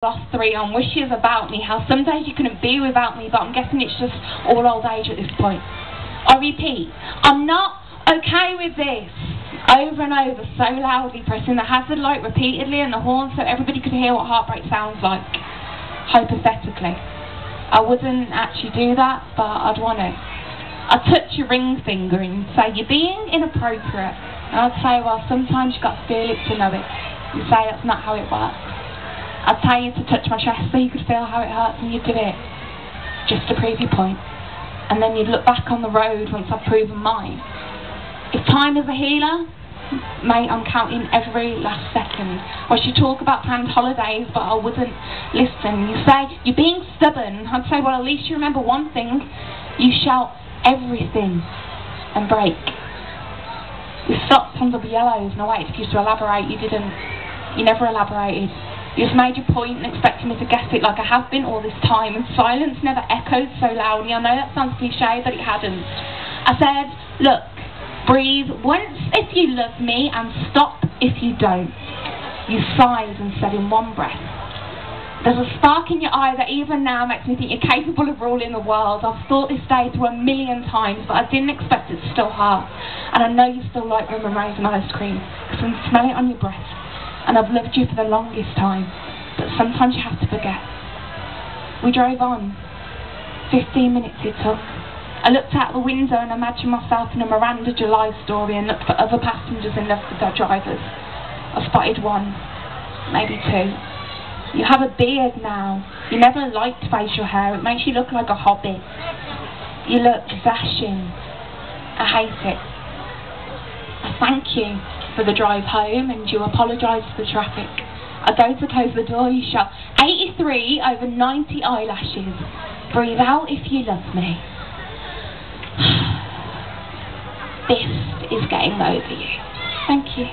lost 3 on wishes about me, how some days you couldn't be without me, but I'm guessing it's just all old age at this point. I repeat, I'm not okay with this. Over and over, so loudly, pressing the hazard light repeatedly and the horn so everybody could hear what heartbreak sounds like. Hypothetically. I wouldn't actually do that, but I'd want to. I'd touch your ring finger and say, you're being inappropriate. And I'd say, well, sometimes you've got to feel it to know it. You say that's not how it works. I'd tell you to touch my chest so you could feel how it hurts, and you'd do it, just to prove your point. And then you'd look back on the road once I've proven mine. If time is a healer, mate, I'm counting every last second. I should talk about planned holidays, but I wouldn't listen. You say, you're being stubborn. I'd say, well, at least you remember one thing. You shout everything and break. We stopped on double yellows and I waited for you to elaborate. You didn't. You never elaborated. You just made your point and expected me to guess it like I have been all this time, and silence never echoed so loudly. I know that sounds cliche, but it hadn't. I said, look, breathe once if you love me, and stop if you don't. You sighed and said in one breath, there's a spark in your eye that even now makes me think you're capable of ruling the world. I've thought this day through 1,000,000 times, but I didn't expect it to still hurt. And I know you still like rum and raisin ice cream, because I can smell it on your breath. And I've loved you for the longest time, but sometimes you have to forget. We drove on. 15 minutes it took. I looked out the window and imagined myself in a Miranda July story and looked for other passengers in love with their drivers. I spotted 1, maybe 2. You have a beard now. You never liked facial hair. It makes you look like a hobbit. You look dashing. I hate it. I thank you for the drive home, and you apologise for the traffic. I go to close the door, you shout 83 over 90 eyelashes. Breathe out if you love me. This is getting over you. Thank you.